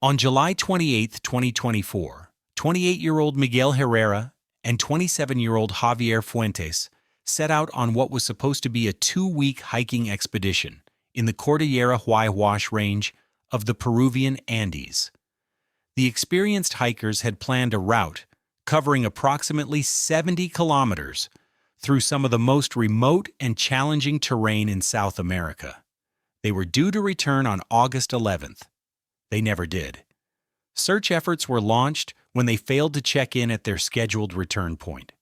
On July 28, 2024, 28-year-old Miguel Herrera and 27-year-old Javier Fuentes set out on what was supposed to be a 2-week hiking expedition in the Cordillera Huayhuash range of the Peruvian Andes. The experienced hikers had planned a route covering approximately 70 kilometers through some of the most remote and challenging terrain in South America. They were due to return on August 11th. They never did. Search efforts were launched when they failed to check in at their scheduled return point.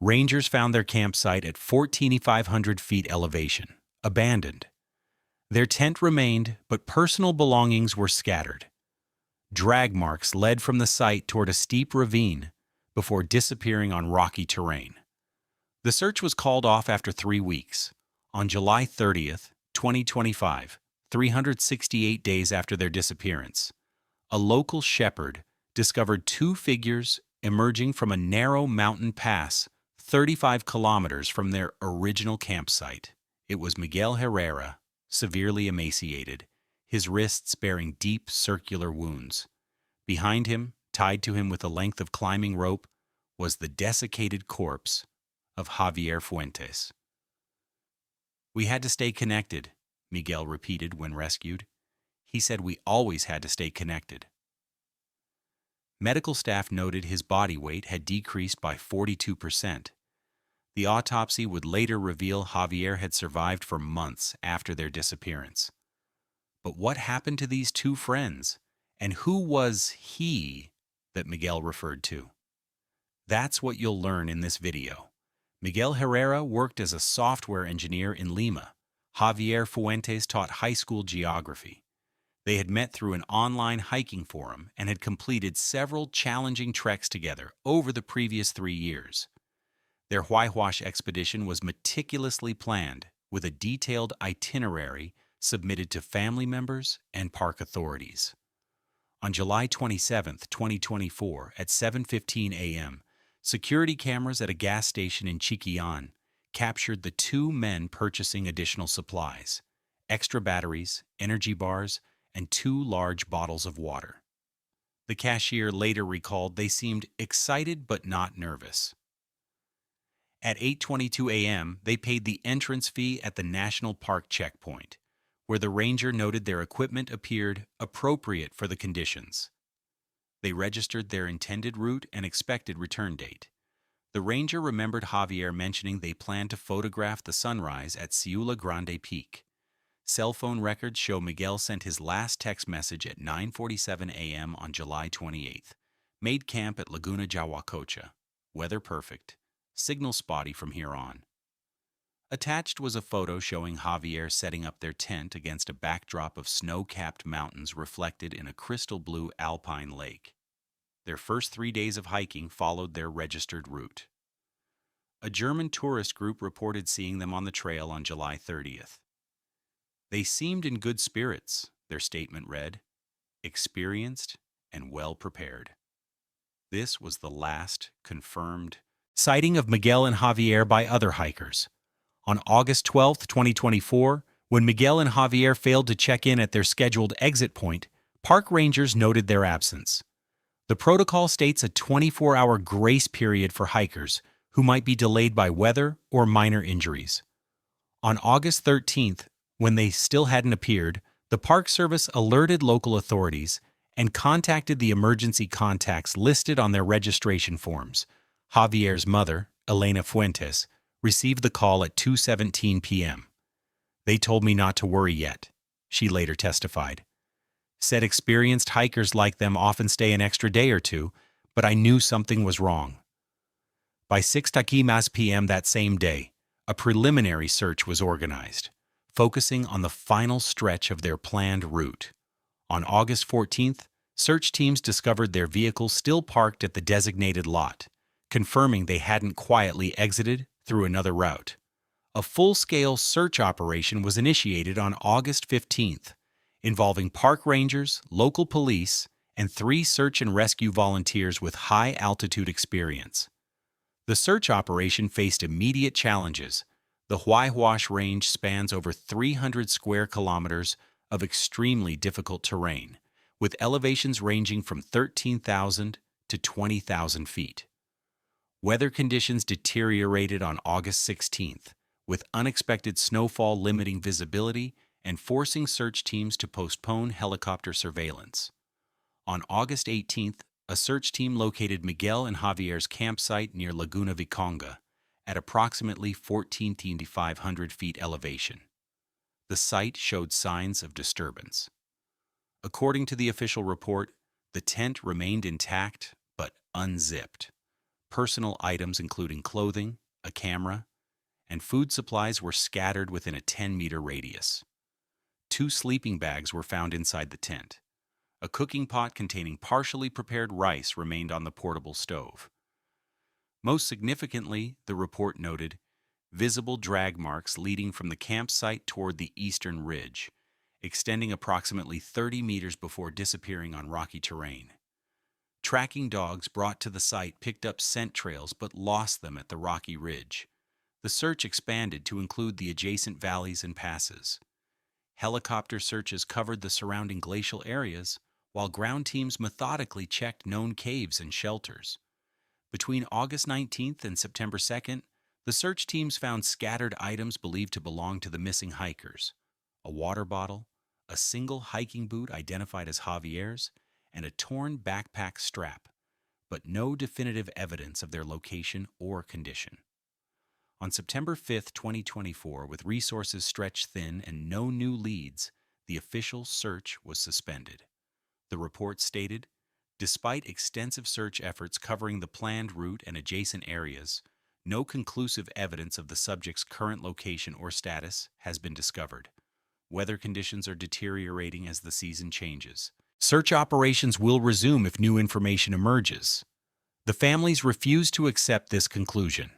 Rangers found their campsite at 14,500 feet elevation, abandoned. Their tent remained, but personal belongings were scattered. Drag marks led from the site toward a steep ravine before disappearing on rocky terrain. The search was called off after 3 weeks. On July 30th, 2025, 368 days after their disappearance, a local shepherd discovered 2 figures emerging from a narrow mountain pass 35 kilometers from their original campsite. It was Miguel Herrera, severely emaciated, his wrists bearing deep circular wounds. Behind him, tied to him with a length of climbing rope, was the desiccated corpse of Javier Fuentes. "We had to stay connected," Miguel repeated when rescued. He said we always had to stay connected. Medical staff noted his body weight had decreased by 42%. The autopsy would later reveal Javier had survived for months after their disappearance. But what happened to these 2 friends? And who was he that Miguel referred to? That's what you'll learn in this video. Miguel Herrera worked as a software engineer in Lima. Javier Fuentes taught high school geography. They had met through an online hiking forum and had completed several challenging treks together over the previous 3 years. Their Huayhuash expedition was meticulously planned, with a detailed itinerary submitted to family members and park authorities. On July 27, 2024, at 7:15 a.m., security cameras at a gas station in Chiquillán captured the 2 men purchasing additional supplies: extra batteries, energy bars, and 2 large bottles of water. The cashier later recalled they seemed excited but not nervous. At 8:22 a.m., they paid the entrance fee at the National Park checkpoint, where the ranger noted their equipment appeared appropriate for the conditions. They registered their intended route and expected return date. The ranger remembered Javier mentioning they planned to photograph the sunrise at Ciula Grande Peak. Cell phone records show Miguel sent his last text message at 9:47 a.m. on July 28th. Made camp at Laguna Jahuacocha. Weather perfect. Signal spotty from here on. Attached was a photo showing Javier setting up their tent against a backdrop of snow-capped mountains reflected in a crystal blue alpine lake. Their first 3 days of hiking followed their registered route. A German tourist group reported seeing them on the trail on July 30th. "They seemed in good spirits," their statement read, "experienced and well prepared." This was the last confirmed sighting of Miguel and Javier by other hikers. On August 12, 2024, when Miguel and Javier failed to check in at their scheduled exit point, park rangers noted their absence. The protocol states a 24-hour grace period for hikers who might be delayed by weather or minor injuries. On August 13th, when they still hadn't appeared, the Park Service alerted local authorities and contacted the emergency contacts listed on their registration forms. Javier's mother, Elena Fuentes, received the call at 2:17 p.m. "They told me not to worry yet," she later testified. Said experienced hikers like them often stay an extra day or 2, but I knew something was wrong. By 6:00 p.m. that same day, a preliminary search was organized, focusing on the final stretch of their planned route. On August 14th, search teams discovered their vehicle still parked at the designated lot, confirming they hadn't quietly exited through another route. A full-scale search operation was initiated on August 15th, involving park rangers, local police, and 3 search and rescue volunteers with high-altitude experience. The search operation faced immediate challenges. The Huayhuash Range spans over 300 square kilometers of extremely difficult terrain, with elevations ranging from 13,000 to 20,000 feet. Weather conditions deteriorated on August 16th, with unexpected snowfall limiting visibility and forcing search teams to postpone helicopter surveillance. On August 18th, a search team located Miguel and Javier's campsite near Laguna Viconga at approximately 14,500 feet elevation. The site showed signs of disturbance. According to the official report, the tent remained intact but unzipped. Personal items including clothing, a camera, and food supplies were scattered within a 10-meter radius. 2 sleeping bags were found inside the tent. A cooking pot containing partially prepared rice remained on the portable stove. Most significantly, the report noted visible drag marks leading from the campsite toward the eastern ridge, extending approximately 30 meters before disappearing on rocky terrain. Tracking dogs brought to the site picked up scent trails but lost them at the rocky ridge. The search expanded to include the adjacent valleys and passes. Helicopter searches covered the surrounding glacial areas, while ground teams methodically checked known caves and shelters. Between August 19th and September 2nd, the search teams found scattered items believed to belong to the missing hikers: a water bottle, a single hiking boot identified as Javier's, and a torn backpack strap, but no definitive evidence of their location or condition. On September 5, 2024, with resources stretched thin and no new leads, the official search was suspended. The report stated, despite extensive search efforts covering the planned route and adjacent areas, no conclusive evidence of the subject's current location or status has been discovered. Weather conditions are deteriorating as the season changes. Search operations will resume if new information emerges. The families refuse to accept this conclusion.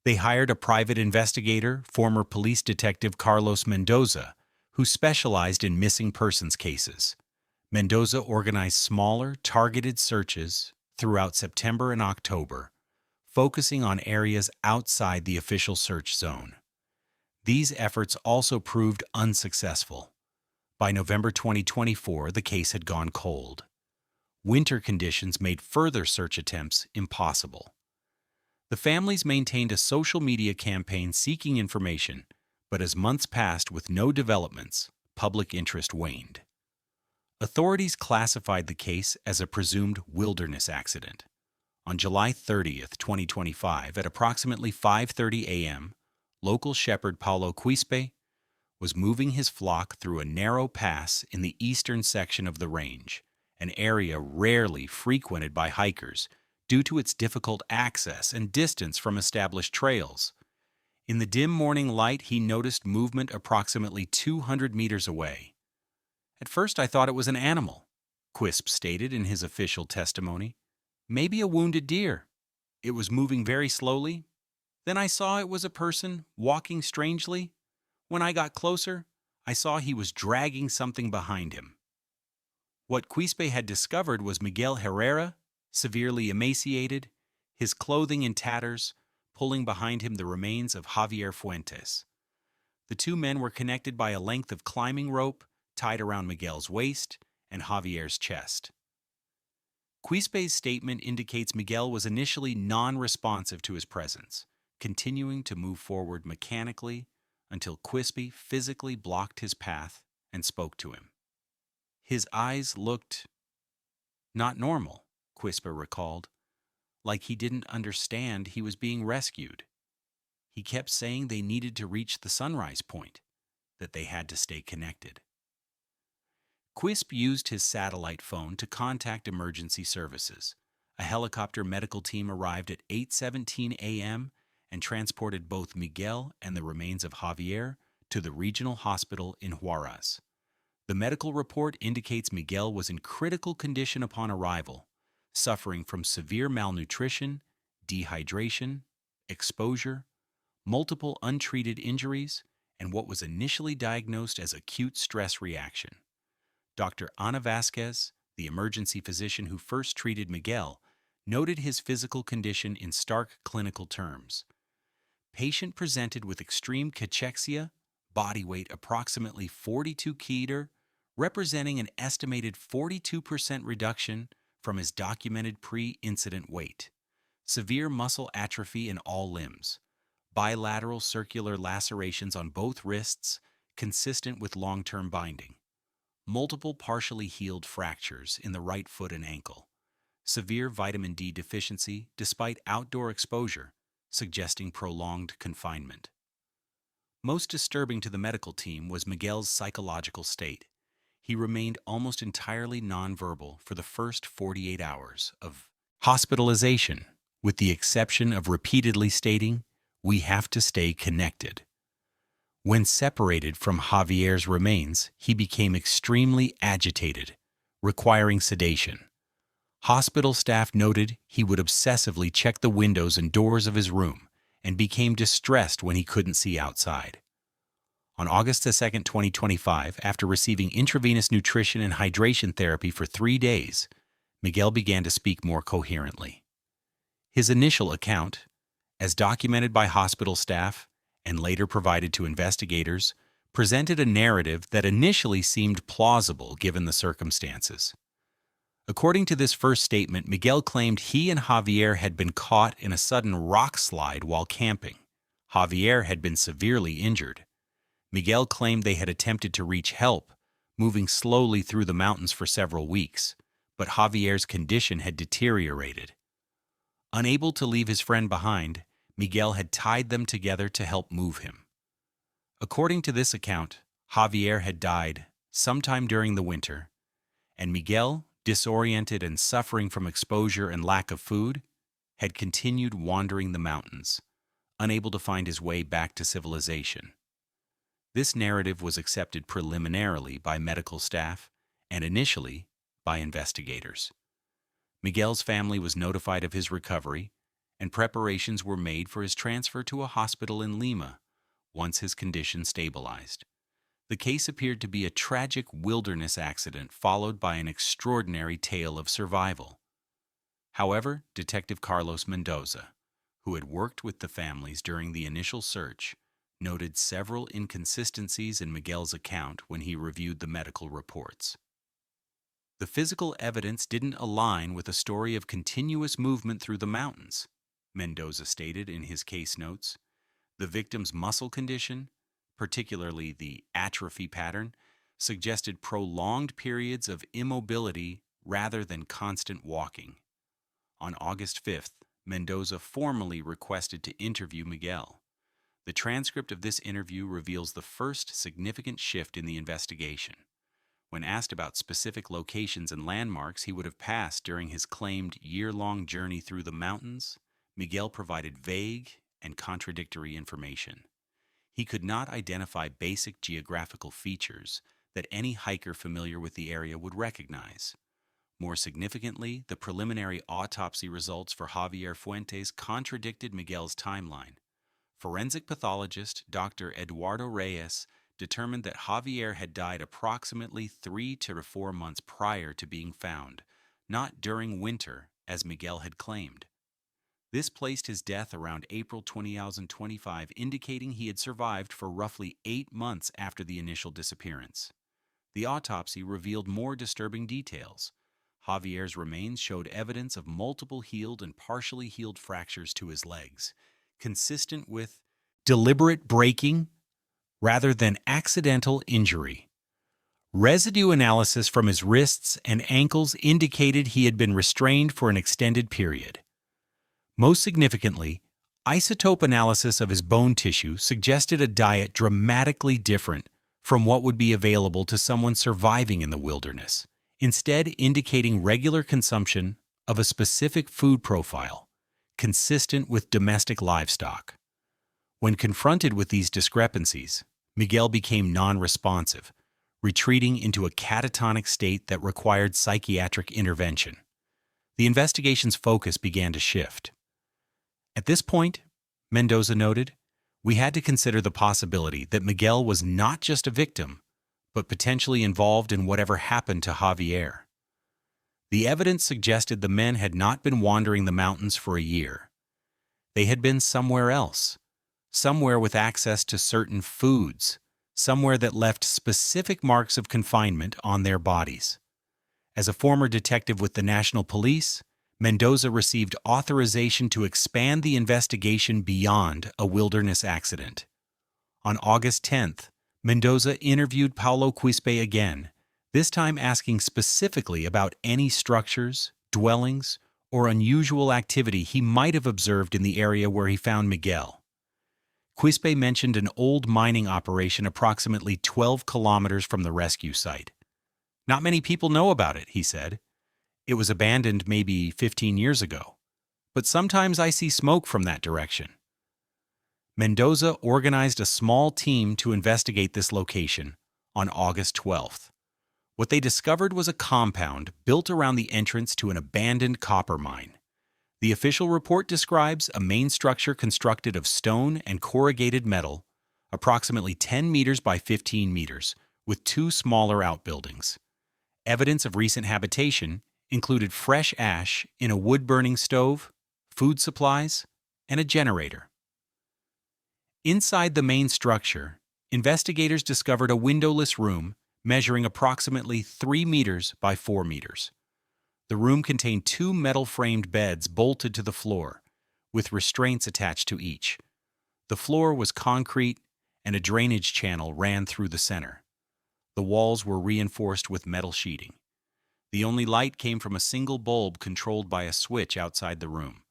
They hired a private investigator, former police detective Carlos Mendoza, who specialized in missing persons cases. Mendoza organized smaller, targeted searches throughout September and October, focusing on areas outside the official search zone. These efforts also proved unsuccessful. By November 2024, the case had gone cold. Winter conditions made further search attempts impossible. The families maintained a social media campaign seeking information, but as months passed with no developments, public interest waned. Authorities classified the case as a presumed wilderness accident. On July 30th, 2025, at approximately 5:30 a.m., local shepherd Paulo Quispe was moving his flock through a narrow pass in the eastern section of the range, an area rarely frequented by hikers due to its difficult access and distance from established trails. In the dim morning light, he noticed movement approximately 200 meters away. "At first I thought it was an animal," Quispe stated in his official testimony. "Maybe a wounded deer. It was moving very slowly. Then I saw it was a person walking strangely. When I got closer, I saw he was dragging something behind him." What Quispe had discovered was Miguel Herrera, severely emaciated, his clothing in tatters, pulling behind him the remains of Javier Fuentes. The 2 men were connected by a length of climbing rope tied around Miguel's waist and Javier's chest. Quispe's statement indicates Miguel was initially non-responsive to his presence, continuing to move forward mechanically until Quispe physically blocked his path and spoke to him. His eyes looked not normal, Quispe recalled, like he didn't understand he was being rescued. He kept saying they needed to reach the sunrise point, that they had to stay connected. Quispe used his satellite phone to contact emergency services. A helicopter medical team arrived at 8:17 a.m. and transported both Miguel and the remains of Javier to the regional hospital in Huaraz. The medical report indicates Miguel was in critical condition upon arrival, suffering from severe malnutrition, dehydration, exposure, multiple untreated injuries, and what was initially diagnosed as acute stress reaction. Dr. Ana Vasquez, the emergency physician who first treated Miguel, noted his physical condition in stark clinical terms. Patient presented with extreme cachexia, body weight approximately 42 kg, representing an estimated 42% reduction from his documented pre-incident weight, severe muscle atrophy in all limbs, bilateral circular lacerations on both wrists consistent with long-term binding, multiple partially healed fractures in the right foot and ankle, severe vitamin D deficiency despite outdoor exposure, suggesting prolonged confinement. Most disturbing to the medical team was Miguel's psychological state. He remained almost entirely nonverbal for the first 48 hours of hospitalization, with the exception of repeatedly stating, "We have to stay connected." When separated from Javier's remains, he became extremely agitated, requiring sedation. Hospital staff noted he would obsessively check the windows and doors of his room and became distressed when he couldn't see outside. On August 2, 2025, after receiving intravenous nutrition and hydration therapy for 3 days, Miguel began to speak more coherently. His initial account, as documented by hospital staff and later provided to investigators, presented a narrative that initially seemed plausible given the circumstances. According to this first statement, Miguel claimed he and Javier had been caught in a sudden rock slide while camping. Javier had been severely injured. Miguel claimed they had attempted to reach help, moving slowly through the mountains for several weeks, but Javier's condition had deteriorated. Unable to leave his friend behind, Miguel had tied them together to help move him. According to this account, Javier had died sometime during the winter, and Miguel, disoriented and suffering from exposure and lack of food, had continued wandering the mountains, unable to find his way back to civilization. This narrative was accepted preliminarily by medical staff and initially by investigators. Miguel's family was notified of his recovery, and preparations were made for his transfer to a hospital in Lima once his condition stabilized. The case appeared to be a tragic wilderness accident followed by an extraordinary tale of survival. However, Detective Carlos Mendoza, who had worked with the families during the initial search, noted several inconsistencies in Miguel's account when he reviewed the medical reports. The physical evidence didn't align with a story of continuous movement through the mountains, Mendoza stated in his case notes. The victim's muscle condition, particularly the atrophy pattern, suggested prolonged periods of immobility rather than constant walking. On August 5th, Mendoza formally requested to interview Miguel. The transcript of this interview reveals the first significant shift in the investigation. When asked about specific locations and landmarks he would have passed during his claimed year-long journey through the mountains, Miguel provided vague and contradictory information. He could not identify basic geographical features that any hiker familiar with the area would recognize. More significantly, the preliminary autopsy results for Javier Fuentes contradicted Miguel's timeline. Forensic pathologist Dr. Eduardo Reyes determined that Javier had died approximately 3 to 4 months prior to being found, not during winter, as Miguel had claimed. This placed his death around April 2025, indicating he had survived for roughly 8 months after the initial disappearance. The autopsy revealed more disturbing details. Javier's remains showed evidence of multiple healed and partially healed fractures to his legs, consistent with deliberate breaking rather than accidental injury. Residue analysis from his wrists and ankles indicated he had been restrained for an extended period. Most significantly, isotope analysis of his bone tissue suggested a diet dramatically different from what would be available to someone surviving in the wilderness, instead indicating regular consumption of a specific food profile, consistent with domestic livestock. When confronted with these discrepancies, Miguel became non-responsive, retreating into a catatonic state that required psychiatric intervention. The investigation's focus began to shift. At this point, Mendoza noted, we had to consider the possibility that Miguel was not just a victim, but potentially involved in whatever happened to Javier. The evidence suggested the men had not been wandering the mountains for a year. They had been somewhere else, somewhere with access to certain foods, somewhere that left specific marks of confinement on their bodies. As a former detective with the National Police, Mendoza received authorization to expand the investigation beyond a wilderness accident. On August 10th, Mendoza interviewed Paulo Quispe again, this time asking specifically about any structures, dwellings, or unusual activity he might have observed in the area where he found Miguel. Quispe mentioned an old mining operation approximately 12 kilometers from the rescue site. "Not many people know about it," he said. "It was abandoned maybe 15 years ago. But sometimes I see smoke from that direction." Mendoza organized a small team to investigate this location on August 12th. What they discovered was a compound built around the entrance to an abandoned copper mine. The official report describes a main structure constructed of stone and corrugated metal, approximately 10 meters by 15 meters, with two smaller outbuildings. Evidence of recent habitation included fresh ash in a wood-burning stove, food supplies, and a generator. Inside the main structure, investigators discovered a windowless room measuring approximately 3 meters by 4 meters. The room contained two metal-framed beds bolted to the floor, with restraints attached to each. The floor was concrete, and a drainage channel ran through the center. The walls were reinforced with metal sheeting. The only light came from a single bulb controlled by a switch outside the room.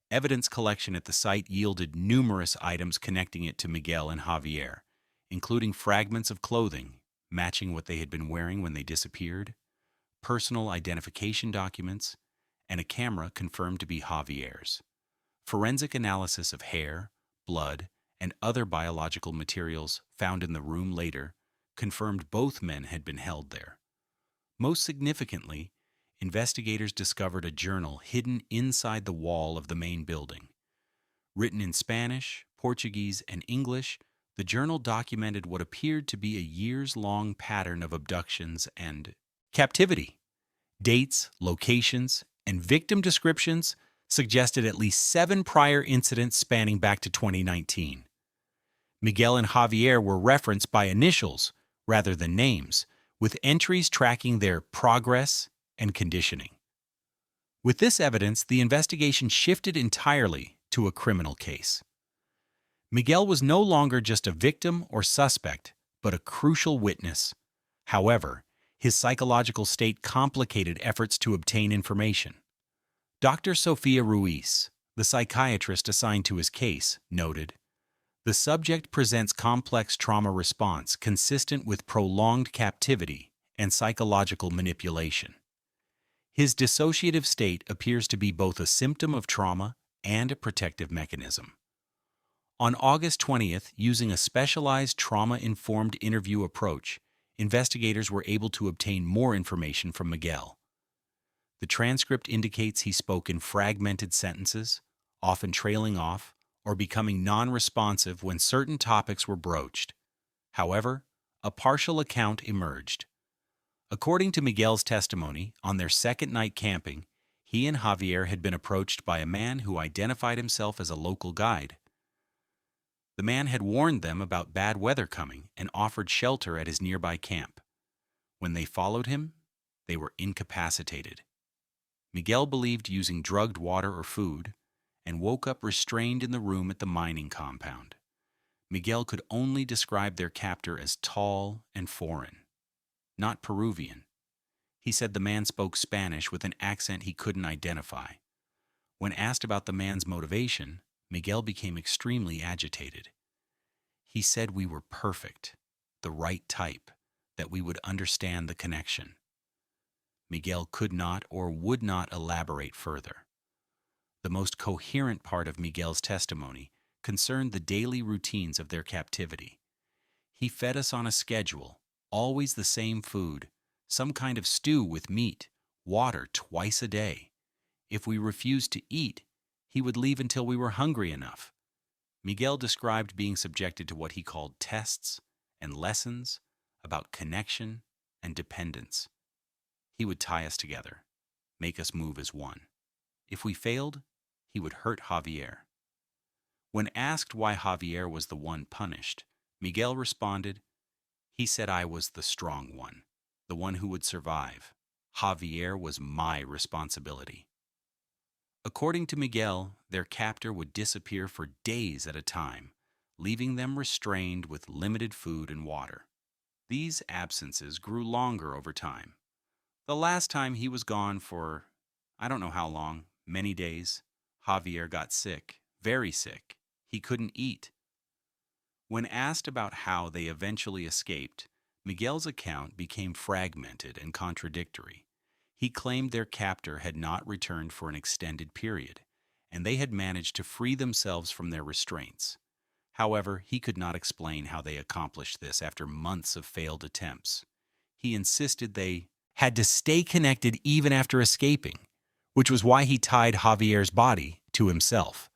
Evidence collection at the site yielded numerous items connecting it to Miguel and Javier, including fragments of clothing matching what they had been wearing when they disappeared, personal identification documents, and a camera confirmed to be Javier's. Forensic analysis of hair, blood, and other biological materials found in the room later confirmed both men had been held there. Most significantly, investigators discovered a journal hidden inside the wall of the main building. Written in Spanish, Portuguese, and English, the journal documented what appeared to be a years-long pattern of abductions and captivity. Dates, locations, and victim descriptions suggested at least 7 prior incidents spanning back to 2019. Miguel and Javier were referenced by initials rather than names, with entries tracking their progress and conditioning. With this evidence, the investigation shifted entirely to a criminal case. Miguel was no longer just a victim or suspect, but a crucial witness. However, his psychological state complicated efforts to obtain information. Dr. Sofia Ruiz, the psychiatrist assigned to his case, noted, "The subject presents complex trauma response consistent with prolonged captivity and psychological manipulation. His dissociative state appears to be both a symptom of trauma and a protective mechanism." On August 20th, using a specialized trauma-informed interview approach, investigators were able to obtain more information from Miguel. The transcript indicates he spoke in fragmented sentences, often trailing off or becoming non-responsive when certain topics were broached. However, a partial account emerged. According to Miguel's testimony, on their second night camping, he and Javier had been approached by a man who identified himself as a local guide. The man had warned them about bad weather coming and offered shelter at his nearby camp. When they followed him, they were incapacitated. Miguel believed using drugged water or food and woke up restrained in the room at the mining compound. Miguel could only describe their captor as tall and foreign, not Peruvian. He said the man spoke Spanish with an accent he couldn't identify. When asked about the man's motivation, Miguel became extremely agitated. He said we were perfect, the right type, that we would understand the connection. Miguel could not or would not elaborate further. The most coherent part of Miguel's testimony concerned the daily routines of their captivity. He fed us on a schedule, always the same food, some kind of stew with meat, water twice a day. If we refused to eat, he would leave until we were hungry enough. Miguel described being subjected to what he called tests and lessons about connection and dependence. He would tie us together, make us move as one. If we failed, he would hurt Javier. When asked why Javier was the one punished, Miguel responded, He said I was the strong one, the one who would survive. Javier was my responsibility. According to Miguel, their captor would disappear for days at a time, leaving them restrained with limited food and water. These absences grew longer over time. The last time he was gone for, I don't know how long, many days, Javier got sick, very sick. He couldn't eat. When asked about how they eventually escaped, Miguel's account became fragmented and contradictory. He claimed their captor had not returned for an extended period, and they had managed to free themselves from their restraints. However, he could not explain how they accomplished this after months of failed attempts. He insisted they had to stay connected even after escaping, which was why he tied Javier's body to himself.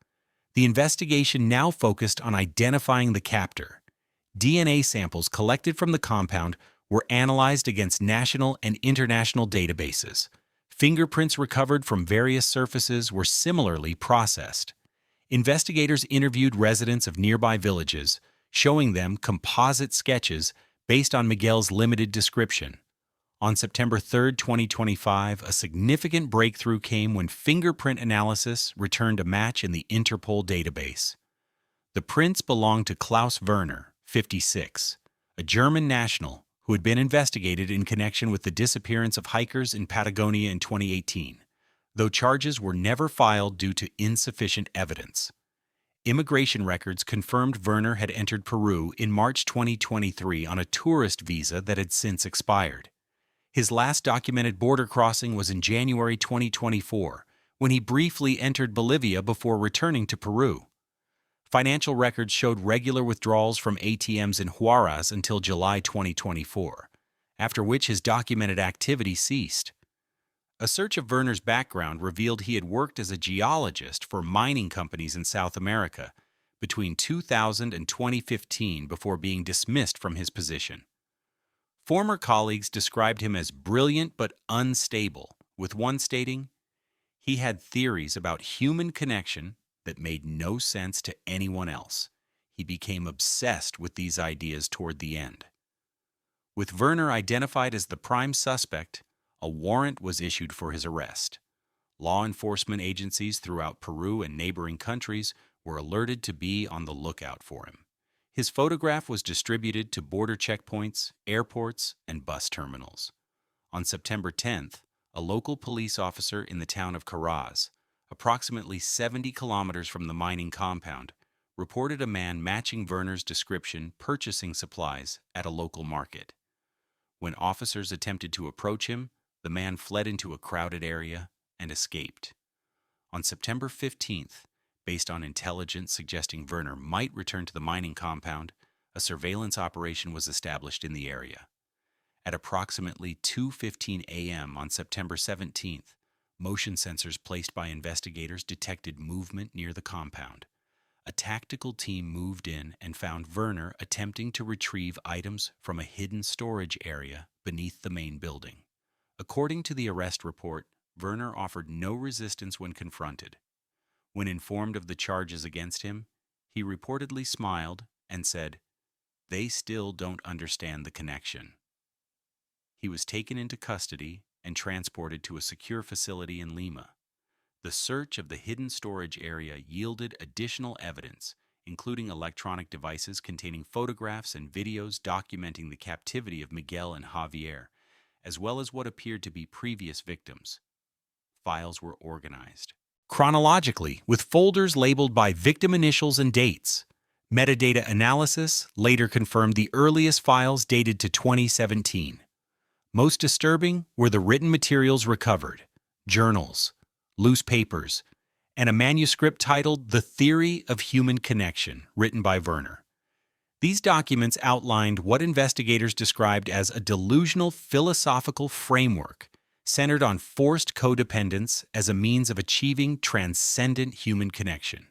The investigation now focused on identifying the captor. DNA samples collected from the compound were analyzed against national and international databases. Fingerprints recovered from various surfaces were similarly processed. Investigators interviewed residents of nearby villages, showing them composite sketches based on Miguel's limited description. On September 3, 2025, a significant breakthrough came when fingerprint analysis returned a match in the Interpol database. The prints belonged to Klaus Werner, 56, a German national who had been investigated in connection with the disappearance of hikers in Patagonia in 2018, though charges were never filed due to insufficient evidence. Immigration records confirmed Werner had entered Peru in March 2023 on a tourist visa that had since expired. His last documented border crossing was in January 2024, when he briefly entered Bolivia before returning to Peru. Financial records showed regular withdrawals from ATMs in Huaraz until July 2024, after which his documented activity ceased. A search of Werner's background revealed he had worked as a geologist for mining companies in South America between 2000 and 2015 before being dismissed from his position. Former colleagues described him as brilliant but unstable, with one stating, "He had theories about human connection that made no sense to anyone else. He became obsessed with these ideas toward the end." With Werner identified as the prime suspect, a warrant was issued for his arrest. Law enforcement agencies throughout Peru and neighboring countries were alerted to be on the lookout for him. His photograph was distributed to border checkpoints, airports, and bus terminals. On September 10th, a local police officer in the town of Caraz, approximately 70 kilometers from the mining compound, reported a man matching Werner's description purchasing supplies at a local market. When officers attempted to approach him, the man fled into a crowded area and escaped. On September 15th, based on intelligence suggesting Werner might return to the mining compound, a surveillance operation was established in the area. At approximately 2:15 a.m. on September 17th, motion sensors placed by investigators detected movement near the compound. A tactical team moved in and found Werner attempting to retrieve items from a hidden storage area beneath the main building. According to the arrest report, Werner offered no resistance when confronted. When informed of the charges against him, he reportedly smiled and said, "They still don't understand the connection." He was taken into custody and transported to a secure facility in Lima. The search of the hidden storage area yielded additional evidence, including electronic devices containing photographs and videos documenting the captivity of Miguel and Javier, as well as what appeared to be previous victims. Files were organized chronologically, with folders labeled by victim initials and dates. Metadata analysis later confirmed the earliest files dated to 2017. Most disturbing were the written materials recovered, journals, loose papers, and a manuscript titled The Theory of Human Connection, written by Werner. These documents outlined what investigators described as a delusional philosophical framework centered on forced codependence as a means of achieving transcendent human connection.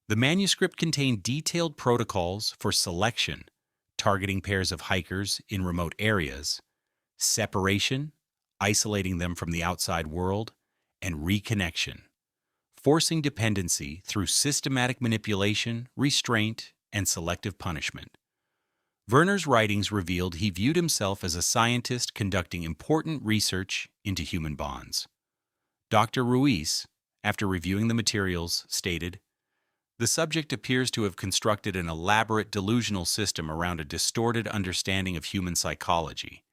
The manuscript contained detailed protocols for selection, targeting pairs of hikers in remote areas, separation, isolating them from the outside world, and reconnection, forcing dependency through systematic manipulation, restraint, and selective punishment. Werner's writings revealed he viewed himself as a scientist conducting important research into human bonds. Dr. Ruiz, after reviewing the materials, stated, "The subject appears to have constructed an elaborate delusional system around a distorted understanding of human psychology.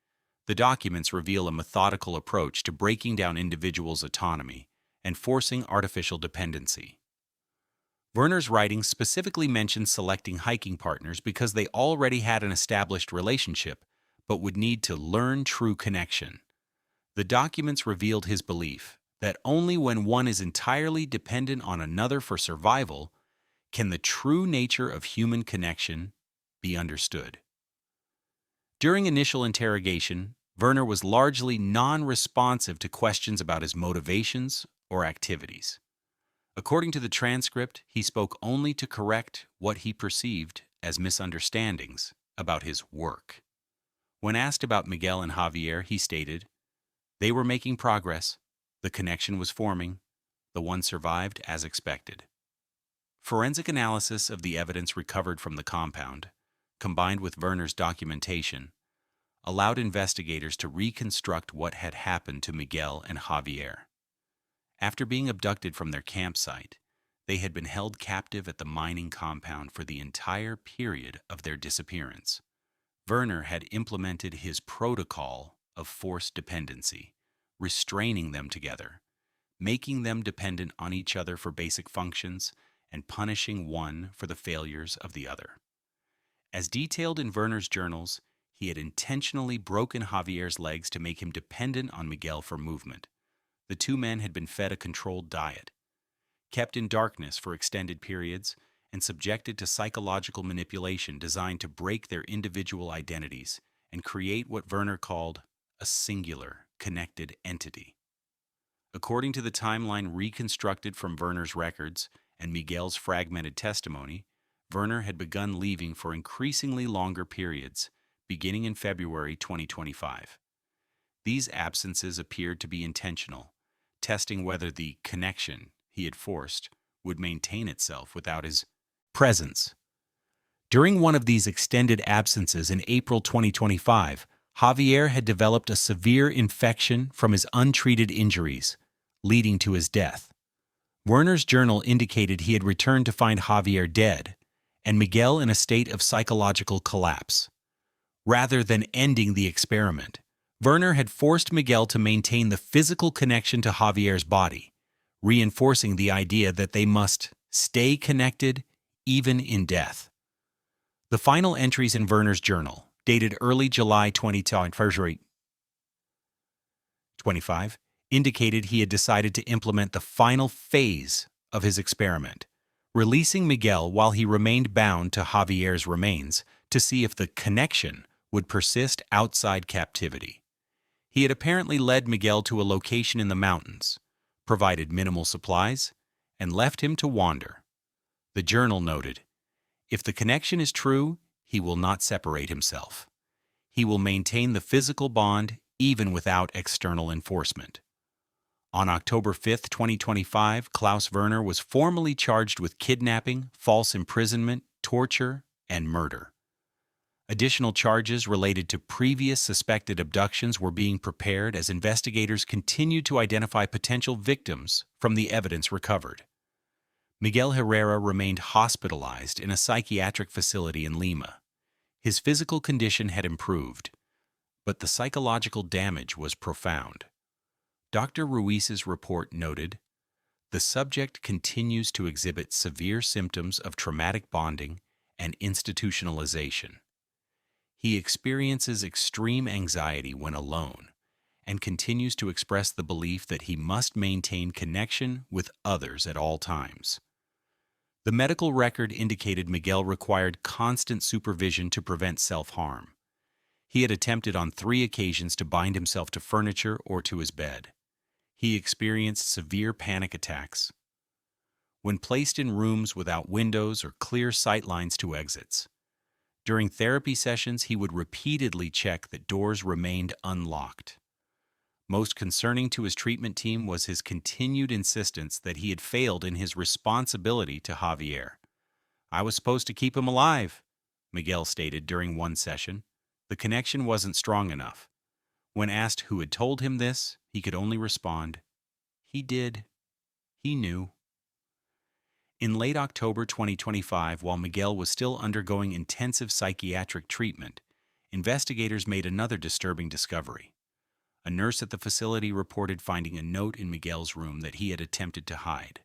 The documents reveal a methodical approach to breaking down individuals' autonomy and forcing artificial dependency." Werner's writings specifically mentioned selecting hiking partners because they already had an established relationship, but would need to learn true connection. The documents revealed his belief that only when one is entirely dependent on another for survival can the true nature of human connection be understood. During initial interrogation, Werner was largely non-responsive to questions about his motivations or activities. According to the transcript, he spoke only to correct what he perceived as misunderstandings about his work. When asked about Miguel and Javier, he stated, "They were making progress, the connection was forming, the one survived as expected." Forensic analysis of the evidence recovered from the compound, combined with Werner's documentation, allowed investigators to reconstruct what had happened to Miguel and Javier. After being abducted from their campsite, they had been held captive at the mining compound for the entire period of their disappearance. Werner had implemented his protocol of forced dependency, restraining them together, making them dependent on each other for basic functions, and punishing one for the failures of the other. As detailed in Werner's journals, he had intentionally broken Javier's legs to make him dependent on Miguel for movement. The two men had been fed a controlled diet, kept in darkness for extended periods, and subjected to psychological manipulation designed to break their individual identities and create what Werner called a singular, connected entity. According to the timeline reconstructed from Werner's records and Miguel's fragmented testimony, Werner had begun leaving for increasingly longer periods, beginning in February 2025. These absences appeared to be intentional, testing whether the connection he had forced would maintain itself without his presence. During one of these extended absences in April 2025, Javier had developed a severe infection from his untreated injuries, leading to his death. Werner's journal indicated he had returned to find Javier dead and Miguel in a state of psychological collapse. Rather than ending the experiment, Werner had forced Miguel to maintain the physical connection to Javier's body, reinforcing the idea that they must stay connected even in death. The final entries in Werner's journal, dated early July 2025, indicated he had decided to implement the final phase of his experiment, releasing Miguel while he remained bound to Javier's remains to see if the connection would persist outside captivity. He had apparently led Miguel to a location in the mountains, provided minimal supplies, and left him to wander. The journal noted, "If the connection is true, he will not separate himself. He will maintain the physical bond even without external enforcement." On October 5, 2025, Klaus Werner was formally charged with kidnapping, false imprisonment, torture, and murder. Additional charges related to previous suspected abductions were being prepared as investigators continued to identify potential victims from the evidence recovered. Miguel Herrera remained hospitalized in a psychiatric facility in Lima. His physical condition had improved, but the psychological damage was profound. Dr. Ruiz's report noted, "The subject continues to exhibit severe symptoms of traumatic bonding and institutionalization. He experiences extreme anxiety when alone and continues to express the belief that he must maintain connection with others at all times." The medical record indicated Miguel required constant supervision to prevent self-harm. He had attempted on 3 occasions to bind himself to furniture or to his bed. He experienced severe panic attacks. When placed in rooms without windows or clear sight lines to exits, during therapy sessions, he would repeatedly check that doors remained unlocked. Most concerning to his treatment team was his continued insistence that he had failed in his responsibility to Javier. "I was supposed to keep him alive," Miguel stated during one session. The connection wasn't strong enough. When asked who had told him this, he could only respond, "He did. He knew." In late October 2025, while Miguel was still undergoing intensive psychiatric treatment, investigators made another disturbing discovery. A nurse at the facility reported finding a note in Miguel's room that he had attempted to hide.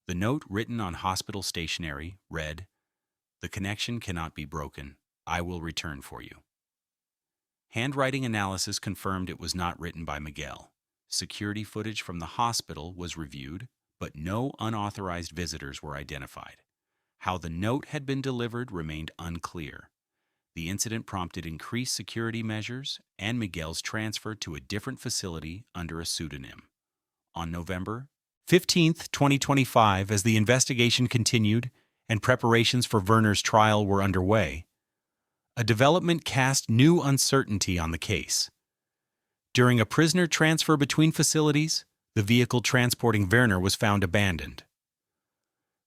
The note, written on hospital stationery, read, "The connection cannot be broken. I will return for you." Handwriting analysis confirmed it was not written by Miguel. Security footage from the hospital was reviewed, but no unauthorized visitors were identified. How the note had been delivered remained unclear. The incident prompted increased security measures and Miguel's transfer to a different facility under a pseudonym. On November 15, 2025, as the investigation continued and preparations for Werner's trial were underway, a development cast new uncertainty on the case. During a prisoner transfer between facilities, the vehicle transporting Werner was found abandoned.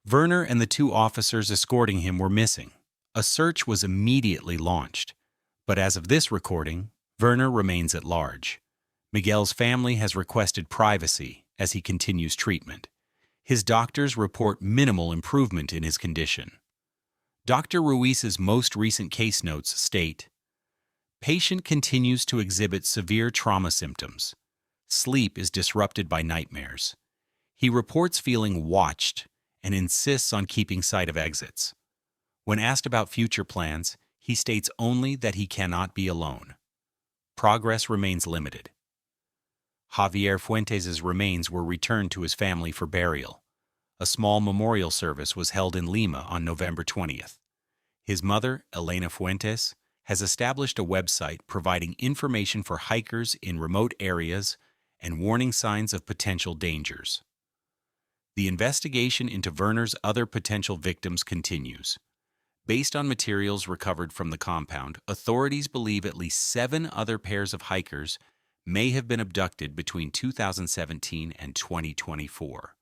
Werner and the two officers escorting him were missing. A search was immediately launched, but as of this recording, Werner remains at large. Miguel's family has requested privacy as he continues treatment. His doctors report minimal improvement in his condition. Dr. Ruiz's most recent case notes state, "Patient continues to exhibit severe trauma symptoms. Sleep is disrupted by nightmares. He reports feeling watched and insists on keeping sight of exits. When asked about future plans, he states only that he cannot be alone. Progress remains limited." Javier Fuentes' remains were returned to his family for burial. A small memorial service was held in Lima on November 20th. His mother, Elena Fuentes, has established a website providing information for hikers in remote areas and warning signs of potential dangers. The investigation into Werner's other potential victims continues. Based on materials recovered from the compound, authorities believe at least 7 other pairs of hikers may have been abducted between 2017 and 2024.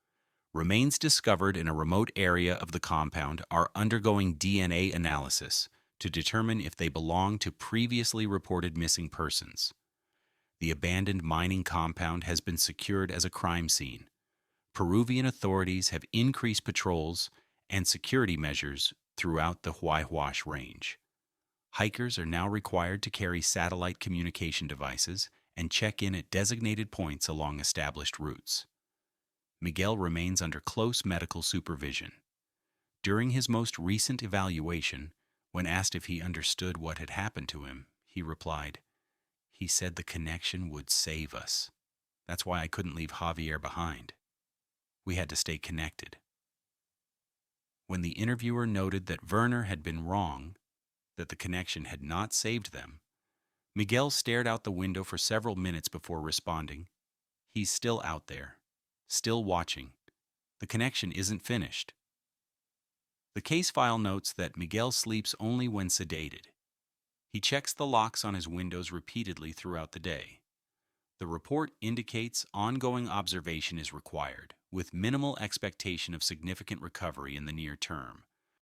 Remains discovered in a remote area of the compound are undergoing DNA analysis to determine if they belong to previously reported missing persons. The abandoned mining compound has been secured as a crime scene. Peruvian authorities have increased patrols and security measures throughout the Huayhuash Range. Hikers are now required to carry satellite communication devices and check in at designated points along established routes. Miguel remains under close medical supervision. During his most recent evaluation, when asked if he understood what had happened to him, he replied, "He said the connection would save us. That's why I couldn't leave Javier behind. We had to stay connected." When the interviewer noted that Werner had been wrong, that the connection had not saved them, Miguel stared out the window for several minutes before responding, "He's still out there, still watching. The connection isn't finished." The case file notes that Miguel sleeps only when sedated. He checks the locks on his windows repeatedly throughout the day. The report indicates ongoing observation is required, with minimal expectation of significant recovery in the near term.